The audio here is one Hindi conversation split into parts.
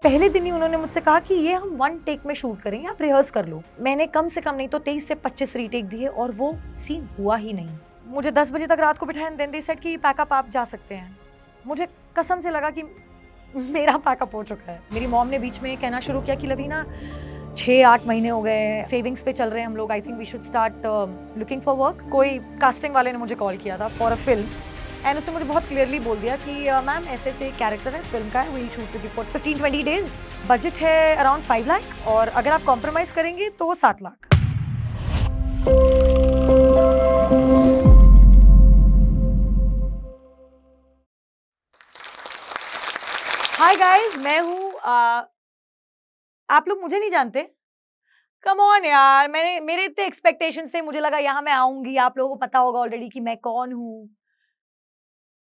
पहले दिन ही उन्होंने मुझसे कहा कि ये हम 1 टेक में शूट करेंगे, आप रिहर्स कर लो। मैंने कम से कम नहीं तो 23 से 25 रीटेक दिए और वो सीन हुआ ही नहीं। मुझे 10 बजे तक रात को बिठाया एंड देन दे सेड कि पैक अप, आप जा सकते हैं। मुझे कसम से लगा कि मेरा पैक अप हो चुका है। मेरी मॉम ने बीच में कहना शुरू किया कि लवीना 6-8 महीने हो गए हैं, सेविंग्स पे चल रहे हैं हम लोग, I think we should start looking for work. कोई कास्टिंग वाले ने मुझे कॉल किया था फॉर अ फिल्म एंड उसने मुझे बहुत क्लियरली बोल दिया कि मैम ऐसे ऐसे कैरेक्टर है, फिल्म का है, we'll shoot with you for 15-20 days, budget है अराउंड 5 लाख और अगर आप कॉम्प्रोमाइज करेंगे तो 7 लाख। हाय गाइस, मैं हूँ आप लोग मुझे नहीं जानते। कम ऑन यार, मेरे इतने एक्सपेक्टेशंस थे, मुझे लगा यहाँ मैं आऊंगी, आप लोगों को पता होगा ऑलरेडी कि मैं कौन हूँ।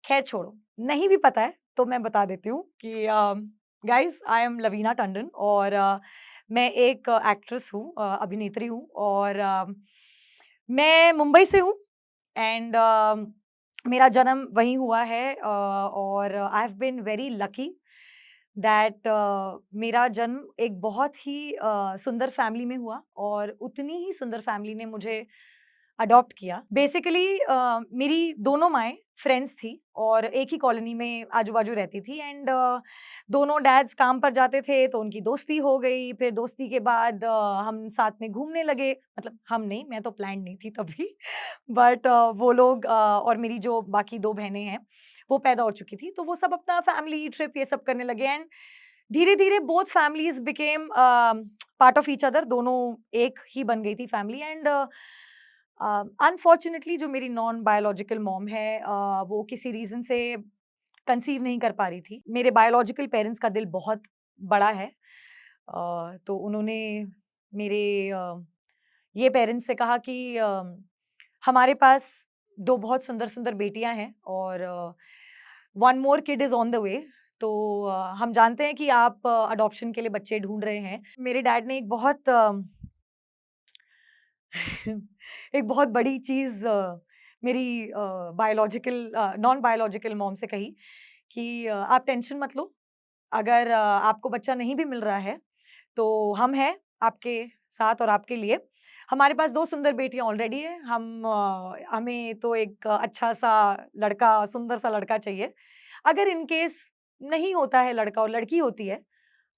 खैर छोड़ो, नहीं भी पता है तो मैं बता देती हूँ कि guys I am Lavina Tandon और मैं एक एक्ट्रेस हूँ, अभिनेत्री हूँ और मैं मुंबई से हूँ एंड मेरा जन्म वहीं हुआ है और I have been very lucky that मेरा जन्म एक बहुत ही सुंदर फैमिली में हुआ और उतनी ही सुंदर फैमिली ने मुझे अडॉप्ट किया। बेसिकली मेरी दोनों माएँ फ्रेंड्स थी और एक ही कॉलोनी में आजू-बाजू रहती थी एंड दोनों डैड्स काम पर जाते थे तो उनकी दोस्ती हो गई। फिर दोस्ती के बाद हम साथ में घूमने लगे, मतलब हम नहीं, मैं तो प्लान्ड नहीं थी तभी बट वो लोग और मेरी जो बाकी 2 बहनें हैं, वो पैदा हो चुकी थी। तो वो सब अपना फैमिली ट्रिप ये सब करने लगे एंड धीरे-धीरे both families became part of each other, दोनों एक ही बन गई थी फैमिली एंड अनफॉर्च्युनेटली जो मेरी नॉन बायोलॉजिकल मॉम है वो किसी रीज़न से कंसीव नहीं कर पा रही थी। मेरे बायोलॉजिकल पेरेंट्स का दिल बहुत बड़ा है। तो उन्होंने मेरे ये पेरेंट्स से कहा कि हमारे पास 2 बहुत सुंदर-सुंदर बेटियाँ हैं और 1 more kid is on the way. तो हम जानते हैं कि आप अडॉप्शन के लिए बच्चे ढूँढ रहे हैं। मेरे डैड ने एक बहुत एक बहुत बड़ी चीज़ मेरी नॉन बायोलॉजिकल मॉम से कही कि आप टेंशन मत लो, अगर आपको बच्चा नहीं भी मिल रहा है, तो हम हैं आपके साथ और आपके लिए। हमारे पास 2 सुंदर बेटियाँ ऑलरेडी हैं, हमें तो एक अच्छा-सा लड़का, सुंदर-सा लड़का चाहिए। अगर इन केस नहीं होता है लड़का और लड़की होती है,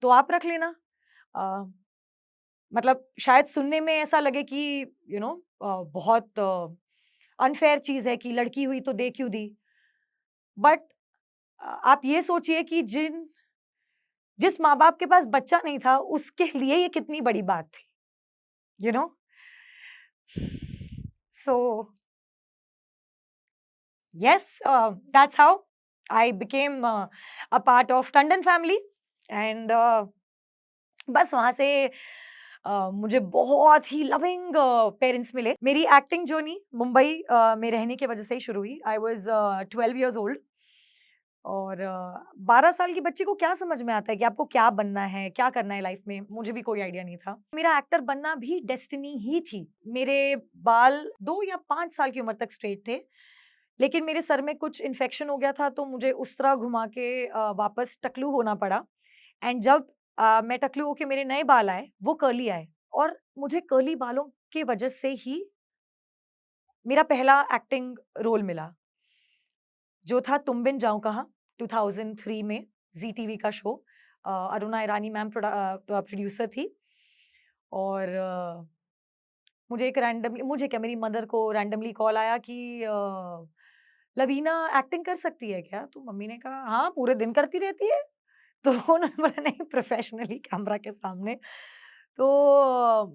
तो आप रख लेना। अ, मतलब शायद सुनने में ऐसा लगे कि बहुत अनफेयर चीज़ है कि लड़की हुई तो दे क्यों दी? बट आप ये सोचिए कि जिस माँ-बाप के पास बच्चा नहीं था, उसके लिए ये कितनी बड़ी बात थी, you know? So yes, that's how I became a part of Tandon family and बस वहाँ से मुझे बहुत ही लविंग पेरेंट्स मिले। मेरी एक्टिंग जर्नी मुंबई में रहने की वजह से ही शुरू हुई। आई वाज़ 12 इयर्स ओल्ड और 12 साल की बच्ची को क्या समझ में आता है कि आपको क्या बनना है, क्या करना है लाइफ में? मुझे भी कोई आइडिया नहीं था। मेरा एक्टर बनना भी डेस्टिनी ही थी। मेरे बाल 2 या 5 साल की उम्र तक स्ट्रेट थे, लेकिन मेरे सर में कुछ इन्फेक्शन हो गया था, तो मुझे उस तरह घुमा के वापस टकलू होना पड़ा एंड जब मैं टकलू होके मेरे नए बाल आए, वो कर्ली आए और मुझे कर्ली बालों की वजह से ही मेरा पहला एक्टिंग रोल मिला, जो था तुम बिन जाऊँ कहाँ, 2003 में ज़ी टीवी का शो। अरुणा ईरानी मैम प्रोड्यूसर थी और मुझे क्या, मेरी मदर को रैंडमली कॉल आया कि लवीना एक्टिंग कर सकती है क्या? तो मम्मी ने कहा, "हाँ, पूरे दिन करती रहती है।" तो उन्होंने बोला, "नहीं, प्रोफेशनली कैमरा के सामने।" तो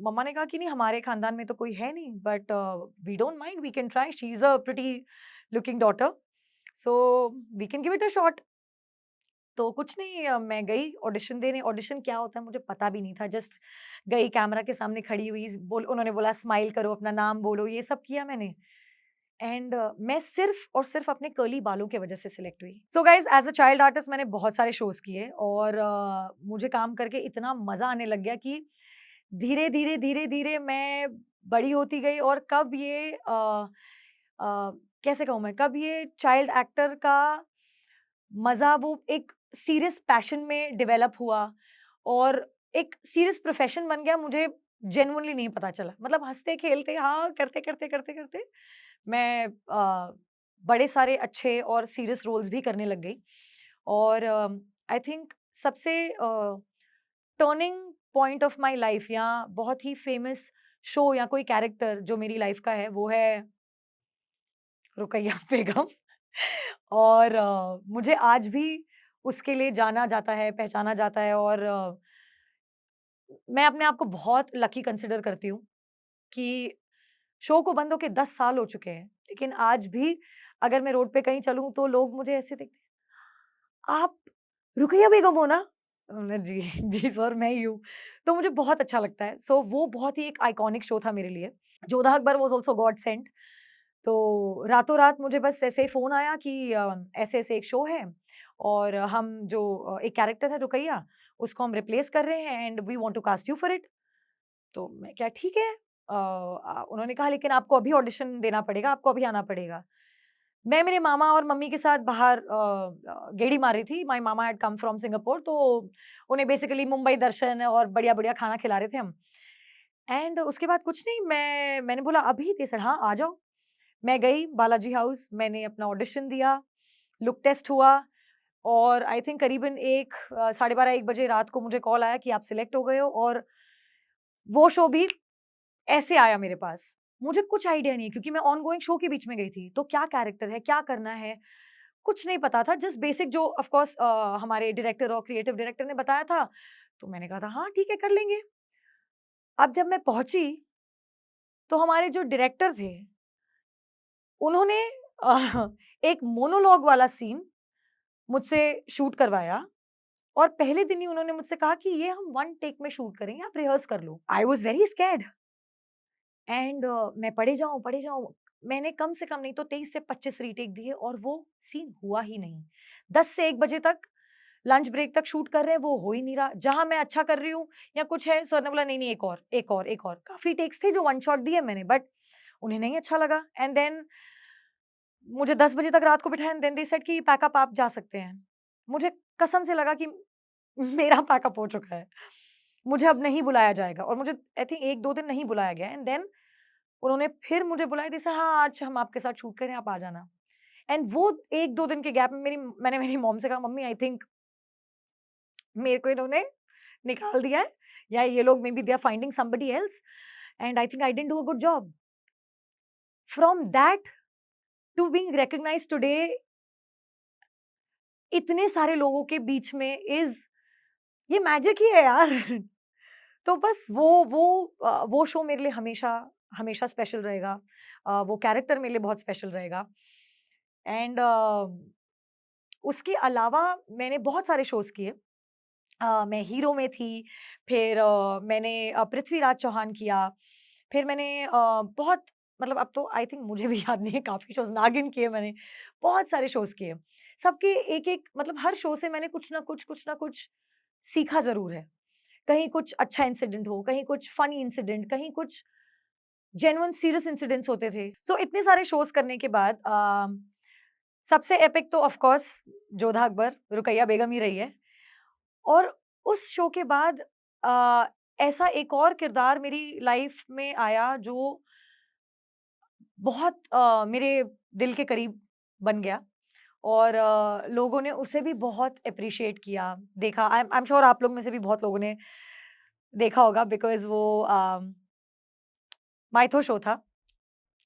मम्मा ने कहा कि नहीं, हमारे खानदान में तो कोई है नहीं, but we don't mind, we can try, she is a pretty looking daughter, so we can give it a shot. तो कुछ नहीं, मैं गई ऑडिशन देने। ऑडिशन क्या होता है मुझे पता भी नहीं था, जस्ट गई, कैमरा के सामने खड़ी हुई, उन्होंने बोला स्माइल करो, अपना नाम बोलो, ये सब किया मैंने एंड मैं सिर्फ और सिर्फ अपने कर्ली बालों की वजह से सिलेक्ट हुई। So guys, as a child artist मैंने बहुत सारे शोज किए और मुझे काम करके इतना मजा आने लग गया कि धीरे धीरे धीरे धीरे मैं बड़ी होती गई और कब ये कैसे कहूँ मैं, कब ये चाइल्ड एक्टर का मजा, वो एक सीरियस पैशन में डेवलप हुआ और एक सीरियस प्रोफेशन बन गया, मुझे जेन्युइनली नहीं पता चला। मतलब हँसते-खेलते हाँ, करते-करते मैं बड़े सारे अच्छे और सीरियस रोल्स भी करने लग गई। और आई थिंक सबसे turning point of my life या बहुत ही फेमस शो या कोई कैरेक्टर जो मेरी लाइफ का है, वो है रुकैया बेगम। और मुझे आज भी उसके लिए जाना जाता है, पहचाना जाता है। और मैं अपने आप को बहुत लकी कंसिडर करती हूँ कि शो को बंद होके 10 साल हो चुके हैं, लेकिन आज भी अगर मैं रोड पे कहीं चलूँ तो लोग मुझे ऐसे देखते हैं, "आप रुकैया बेगम हो ना?" मैंने जी, जी सर मैं ही हूँ। तो मुझे बहुत अच्छा लगता है। सो वो बहुत ही एक आइकॉनिक शो था मेरे लिए। Jodha Akbar was also god sent. तो रातों-रात मुझे बस ऐसे ही फ़ोन आया कि ऐसे-ऐसे एक शो है और हम जो एक कैरेक्टर है रुकैया, उसको हम रिप्लेस कर रहे हैं and we want to cast you for it. तो मैं क्या ठीक है। उन्होंने कहा लेकिन आपको अभी ऑडिशन देना पड़ेगा, आपको अभी आना पड़ेगा। मैं मेरे मामा और मम्मी के साथ बाहर गेड़ी मार रही थी। My mama had come from Singapore, तो उन्हें बेसिकली मुंबई दर्शन और बढ़िया-बढ़िया खाना खिला रहे थे हम। एंड उसके बाद कुछ नहीं, मैंने बोला अभी? दे सेड हाँ, आ जाओ। मैं गई बालाजी हाउस, मैंने अपना ऑडिशन दिया, लुक टेस्ट हुआ और आई थिंक करीबन 1 साढ़े 12 1 बजे रात को मुझे कॉल आया कि आप सिलेक्ट हो गए हो। और वो शो भी ऐसे आया मेरे पास। मुझे कुछ आइडिया नहीं है क्योंकि मैं ऑनगोइंग शो के बीच में गई थी। तो क्या कैरेक्टर है, क्या करना है, कुछ नहीं पता था। जस्ट बेसिक जो ऑफ कोर्स हमारे डायरेक्टर और क्रिएटिव डायरेक्टर ने बताया था, तो मैंने कहा था हाँ, ठीक है कर लेंगे। अब जब मैं पहुँची, तो हमारे जो डायरेक्टर थे, उन्होंने एक मोनोलॉग वाला सीन मुझसे शूट करवाया और पहले दिन ही उन्होंने मुझसे कहा कि ये हम 1 टेक में शूट करेंगे, आप रिहर्स कर लो। I was very scared and मैं पढ़े जाऊँ। मैंने कम से कम नहीं तो 23 से 25 रीटेक दिए और वो सीन हुआ ही नहीं। 10 से 1 बजे तक, लंच ब्रेक तक शूट कर रहे हैं, वो हो ही नहीं रहा। जहाँ मैं अच्छा कर रही हूँ या कुछ है, सर ने बोला नहीं, नहीं एक और, एक और, एक और। काफ़ी टेक्स थे जो वन शॉट दिए मैंने, बट उन्हें नहीं अच्छा लगा एंड देन मुझे 10 बजे तक रात को बिठाया एंड देन दे सेड कि पैकअप आप जा सकते हैं। मुझे कसम से लगा कि मेरा पैकअप हो चुका है। मुझे अब नहीं बुलाया जाएगा और मुझे आई थिंक 1-2 दिन नहीं बुलाया गया एंड देन उन्होंने फिर मुझे बुलाया, दे सेड हाँ, आज हम आपके साथ शूट करें, आप आ जाना। एंड वो 1-2 दिन के गैप में मैंने मेरी मॉम से कहा, मम्मी आई थिंक मेरे को इन्होंने निकाल दिया है या ये लोग maybe they are finding somebody else and I think I didn't do a good job. From that to being recognised today इतने सारे लोगों के बीच में इज़ ये मैजिक ही है यार। तो बस वो शो मेरे लिए हमेशा हमेशा स्पेशल रहेगा। वो कैरेक्टर मेरे लिए बहुत स्पेशल रहेगा एंड उसके अलावा मैंने बहुत सारे शोज़ किए। मैं हीरो में थी, फिर मैंने पृथ्वीराज चौहान किया, फिर मैंने बहुत मतलब अब तो आई थिंक मुझे भी याद नहीं है, काफ़ी शोज़ नागिन किए मैंने, बहुत सारे शोज़ किए। सबके एक-एक मतलब हर शो से मैंने कुछ ना कुछ सीखा ज़रूर है। कहीं कुछ अच्छा इंसिडेंट हो, कहीं कुछ फनी इंसिडेंट, कहीं कुछ जेन्युइन सीरियस इंसिडेंट्स होते थे। सो इतने सारे शोज़ करने के बाद सबसे एपिक तो ऑफ कोर्स जोधा अकबर, रुकैया बेगम ही रही है। और उस शो के बाद अ, ऐसा एक और किरदार मेरी लाइफ में आया जो बहुत मेरे दिल के करीब बन गया और लोगों ने उसे भी बहुत एप्रिशिएट किया, देखा। आई एम श्योर आप लोग में से भी बहुत लोगों ने देखा होगा बिकॉज़ वो माइथो शो था,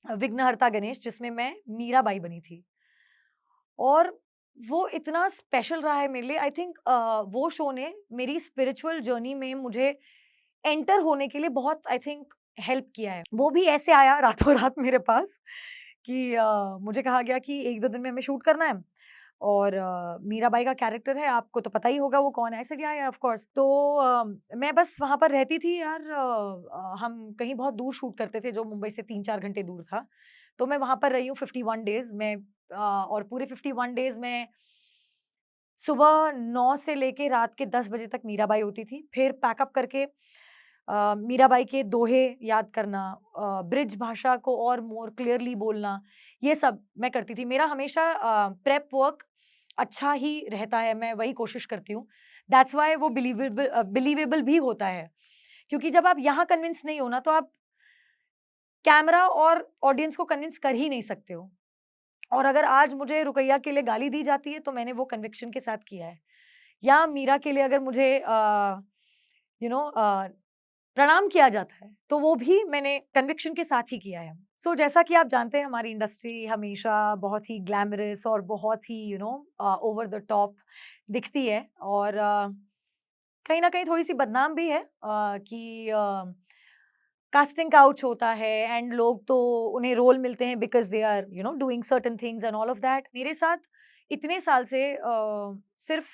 विघ्नहर्ता गणेश, जिसमें मैं मीराबाई बनी थी। और वो इतना स्पेशल रहा है मेरे लिए। आई थिंक वो शो ने मेरी स्पिरिचुअल जर्नी में मुझे एंटर होने के लिए बहुत आई थिंक हेल्प किया है। वो भी ऐसे आया रातों-रात मेरे पास कि मुझे कहा गया कि 1-2 दिन में हमें शूट करना है और मीराबाई का कैरेक्टर है, आपको तो पता ही होगा वो कौन है। आई सेड या ऑफ कोर्स। तो मैं बस वहाँ पर रहती थी यार। हम कहीं बहुत दूर शूट करते थे जो मुंबई से 3-4 घंटे दूर था। तो मैं वहाँ पर रही हूँ 51 डेज़ मैं। और पूरे 51 डेज़ में सुबह 9 से लेके रात के 10 बजे तक मीराबाई होती थी। फिर पैकअप करके मीराबाई के दोहे याद करना, ब्रिज भाषा को और मोर क्लियरली बोलना, ये सब मैं करती थी। मेरा हमेशा प्रेप वर्क अच्छा ही रहता है, मैं वही कोशिश करती हूँ। दैट्स व्हाई वो बिलीवेबल भी होता है। क्योंकि जब आप यहाँ कन्विंस नहीं हो ना, तो आप कैमरा और ऑडियंस को कन्विंस कर ही नहीं सकते हो। और अगर आज मुझे रुकैया के लिए गाली दी जाती है, तो मैंने वो कन्विक्शन के साथ किया है। या मीरा के लिए अगर मुझे यू नो प्रणाम किया जाता है, तो वो भी मैंने कन्विक्शन के साथ ही किया है। सो जैसा कि आप जानते हैं, हमारी इंडस्ट्री हमेशा बहुत ही ग्लैमरस और बहुत ही ओवर द टॉप दिखती है, और कहीं न कहीं थोड़ी-सी बदनाम भी है, कि कास्टिंग काउच होता है एंड लोग तो उन्हें रोल मिलते हैं because they are doing certain things and all of that. मेरे साथ इतने साल से सिर्फ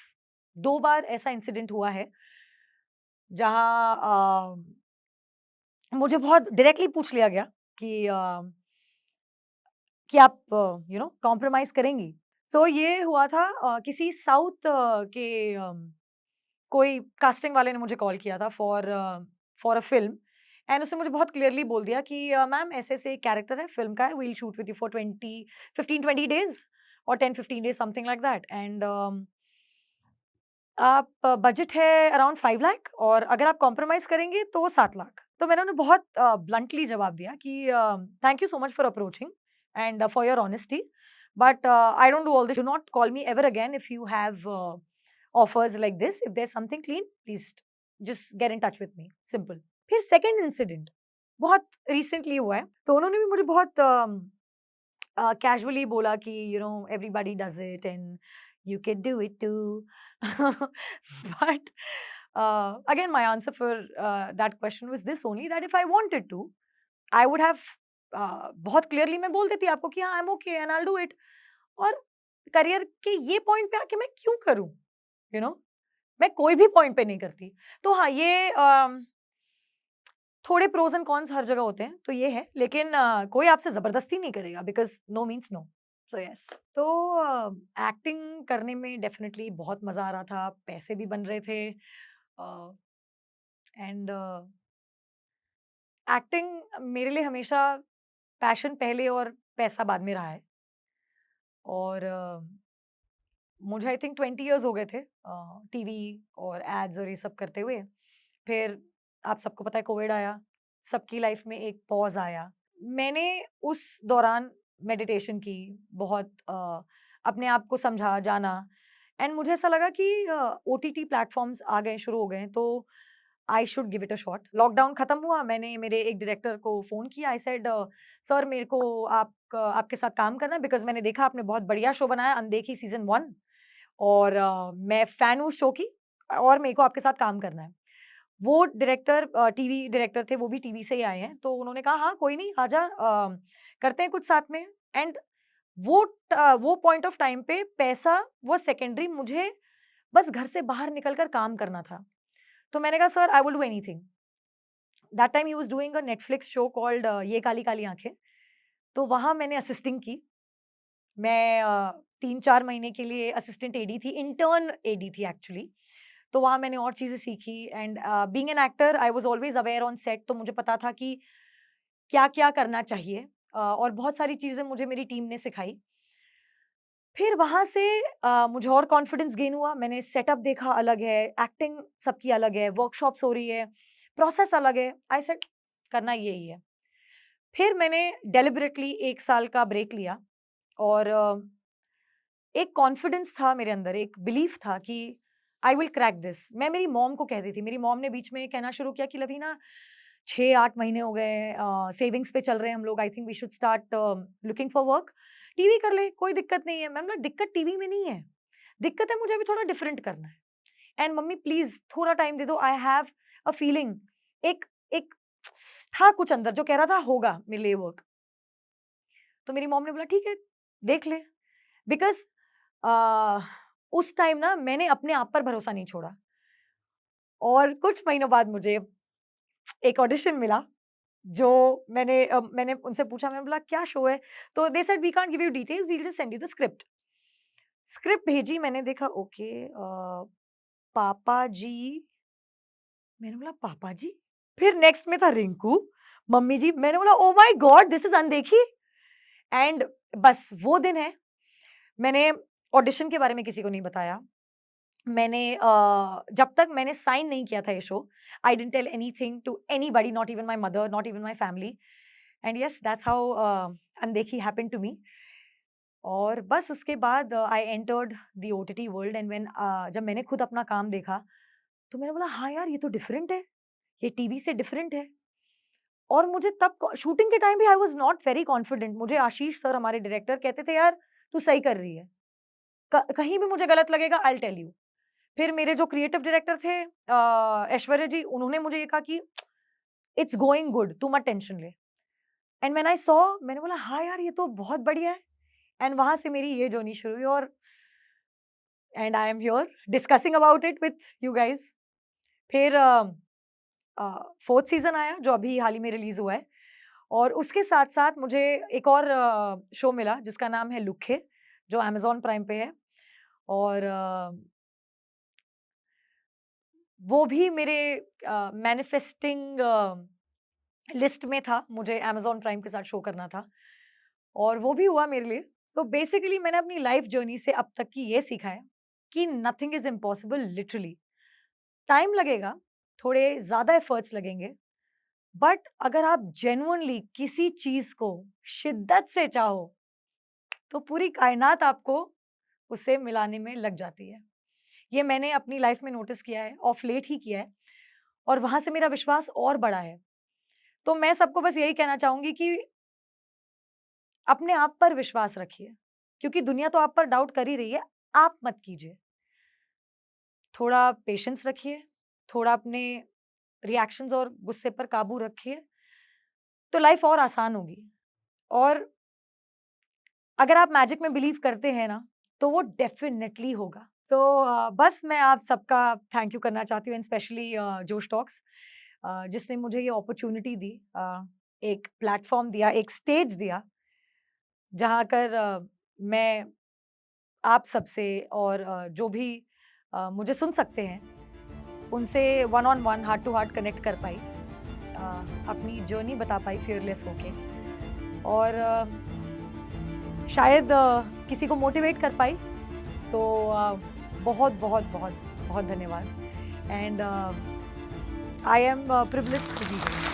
2 बार ऐसा इंसिडेंट हुआ है, जहाँ मुझे बहुत डायरेक्टली पूछ लिया गया कि आप कॉम्प्रोमाइज़ करेंगी? सो ये हुआ था, किसी साउथ के कोई कास्टिंग वाले ने मुझे कॉल किया था फॉर अ फ़िल्म, एंड उसने मुझे बहुत क्लियरली बोल दिया कि मैम ऐसे-ऐसे एक कैरेक्टर है, फ़िल्म का है, we will shoot with you for 15-20 days और 10-15 days something like that, and आप बजट है अराउंड 5 लाख और अगर आप कॉम्प्रोमाइज़ करेंगे तो 7 लाख। तो मैंने उन्हें बहुत ब्लंटली जवाब दिया कि thank you so much for approaching and for your honesty, but I don't do all this, do not call me ever again if you have offers like this, if there is something clean please just get in touch with me, simple. फिर सेकंड इंसिडेंट बहुत रिसेंटली हुआ है, तो उन्होंने भी मुझे बहुत कैजुअली बोला कि everybody does it and you can do it too. But again, my answer for that question was this only, that if I wanted to, I would have बहुत क्लियरली मैं बोल देती आपको कि हाँ, I am okay and I will do it. और करियर के ये पॉइंट पे आके मैं क्यों करूं, मैं कोई भी पॉइंट पे नहीं करती। तो हाँ, ये थोड़े प्रोज एंड कॉन्स हर जगह होते हैं, तो ये है, लेकिन कोई आपसे जबरदस्ती नहीं करेगा, because no means no. So yes, तो एक्टिंग करने में डेफिनेटली बहुत मजा आ रहा था, पैसे भी बन रहे थे, एंड एक्टिंग मेरे लिए हमेशा पैशन पहले और पैसा बाद में रहा है। और मुझे आई थिंक 20 इयर्स हो गए थे टीवी और एड्स और ये सब करते हुए। फिर आप सबको पता है, कोविड आया, सबकी लाइफ में एक पॉज आया। मैंने उस दौरान मेडिटेशन की, बहुत अपने आप को समझा, जाना, एंड मुझे ऐसा लगा कि ओटीटी प्लेटफॉर्म्स आ गए, शुरू हो गए, तो I should give it a shot. Lockdown खत्म हुआ, मैंने मेरे एक डायरेक्टर को फ़ोन किया, आई सेड सर मेरे को आपके साथ काम करना है, बिकॉज़ मैंने देखा आपने बहुत बढ़िया शो बनाया अनदेखी सीज़न 1, और मैं फ़ैन हूँ उस शो की, और मेरे को आपके साथ काम करना है। वो डायरेक्टर टीवी डायरेक्टर थे, वो भी टीवी से ही आए हैं, तो उन्होंने कहा हाँ, कोई नहीं, आजा, करते हैं कुछ साथ में। एंड वो पॉइंट ऑफ टाइम पे पैसा वो सेकेंडरी, मुझे बस घर से बाहर निकल कर काम करना था। तो मैंने कहा sir I will do anything. That time he was doing a Netflix show called ये काली काली आँखें। तो वहाँ मैंने असिस्टिंग की। मैं 3-4 महीने के लिए असिस्टेंट एडी थी, इंटर्न एडी थी एक्चुअली। तो वहाँ मैंने और चीज़ें सीखी, and being an actor I was always aware on set, तो मुझे पता था कि क्या-क्या करना चाहिए, और बहुत सारी चीज़ें मुझे मेरी टीम ने सिखाई। फिर वहाँ से मुझे और कॉन्फिडेंस गेन हुआ, मैंने सेटअप देखा अलग है, एक्टिंग सबकी अलग है, वर्कशॉप्स हो रही है, प्रोसेस अलग है, आई सेड करना यही है। फिर मैंने डेलिबरेटली 1 साल का ब्रेक लिया, और एक कॉन्फिडेंस था मेरे अंदर, एक बिलीफ था कि आई विल क्रैक दिस। मैं मेरी मॉम को कहती थी, मेरी मॉम ने बीच में कहना शुरू किया कि लवीना 6-8 महीने हो गए, सेविंग्स पे चल रहे हैं हम लोग, I think we should start looking for work, TV कर ले, कोई दिक्कत नहीं है। मैम ना, दिक्कत टीवी में नहीं है, दिक्कत है मुझे अभी थोड़ा डिफरेंट करना है, एंड मम्मी प्लीज थोड़ा टाइम दे दो, आई हैव अ फीलिंग, एक एक था कुछ अंदर जो कह रहा था होगा मेरे लिए वर्क। तो मेरी मॉम ने बोला ठीक है, देख ले, बिकॉज उस टाइम ना मैंने अपने आप पर भरोसा नहीं छोड़ा, और कुछ महीनों बाद मुझे एक ऑडिशन मिला, जो मैंने उनसे पूछा, मैंने बोला क्या शो है? तो they said we can't give you details, we will just send you the script. Script भेजी, मैंने देखा, ओके, पापा जी, मैंने बोला पापा जी? फिर नेक्स्ट में था रिंकू, मम्मी जी, मैंने बोला oh my God, this is अनदेखी। एंड बस वो दिन है, मैंने ऑडिशन के बारे में किसी को नहीं बताया। मैंने जब तक मैंने साइन नहीं किया था ये show, I didn't tell anything to anybody, not even my mother, not even my family. And yes, that's how Undekhi happened to me. और बस उसके बाद I entered the OTT world, and when जब मैंने खुद अपना काम देखा, तो मैंने बोला हाँ यार, ये तो डिफरेंट है, ये टीवी से डिफरेंट है। और मुझे तब शूटिंग के टाइम भी I was not very confident. मुझे आशीष सर, हमारे डायरेक्टर, कहते थे यार तू सही कर रही है, कहीं भी मुझे गलत लगेगा आई विल टेल यू। फिर मेरे जो क्रिएटिव डायरेक्टर थे ऐश्वर्या जी, उन्होंने मुझे ये कहा कि इट्स गोइंग गुड, तू मत टेंशन ले। एंड व्हेन आई सॉ, मैंने बोला हाँ यार, ये तो बहुत बढ़िया है। एंड वहां से मेरी ये जर्नी शुरू हुई, और and I am here discussing about it with you guys. फिर फोर्थ सीजन आया, जो अभी हाल ही में रिलीज हुआ है। और उसके साथ साथ मुझे एक और शो मिला जिसका नाम है लुखे, जो अमेजॉन प्राइम पे है। और वो भी मेरे मैनिफेस्टिंग लिस्ट में था, मुझे अमेजॉन प्राइम के साथ शो करना था, और वो भी हुआ मेरे लिए। सो बेसिकली मैंने अपनी लाइफ जर्नी से अब तक की ये सीखा है कि nothing is impossible. Literally time लगेगा, थोड़े ज्यादा एफर्ट्स लगेंगे, बट अगर आप जेन्युइनली किसी चीज को शिद्दत से चाहो, तो पूरी कायनात आपको उसे मिलाने में लग जाती है। ये मैंने अपनी लाइफ में नोटिस किया है, ऑफ लेट ही किया है, और वहां से मेरा विश्वास और बढ़ा है। तो मैं सबको बस यही कहना चाहूंगी कि अपने आप पर विश्वास रखिए, क्योंकि दुनिया तो आप पर डाउट कर ही रही है, आप मत कीजिए। थोड़ा पेशेंस रखिए, थोड़ा अपने रिएक्शंस और गुस्से पर काबू रखिए, तो लाइफ और आसान होगी। और अगर आप मैजिक में बिलीव करते हैं ना, तो वो डेफिनेटली होगा। तो बस मैं आप सबका थैंक यू करना चाहती हूँ, स्पेशली जोश टॉक्स, जिसने मुझे ये अपॉर्चुनिटी दी, एक प्लेटफॉर्म दिया, एक स्टेज दिया, जहाँ कर मैं आप सबसे और जो भी मुझे सुन सकते हैं, उनसे one on one, heart to heart connect कर पाई, अपनी जर्नी बता पाई फियरलेस होके, और शायद किसी को मोटिवेट कर पाई। तो बहुत बहुत बहुत बहुत धन्यवाद, and I am privileged to be here.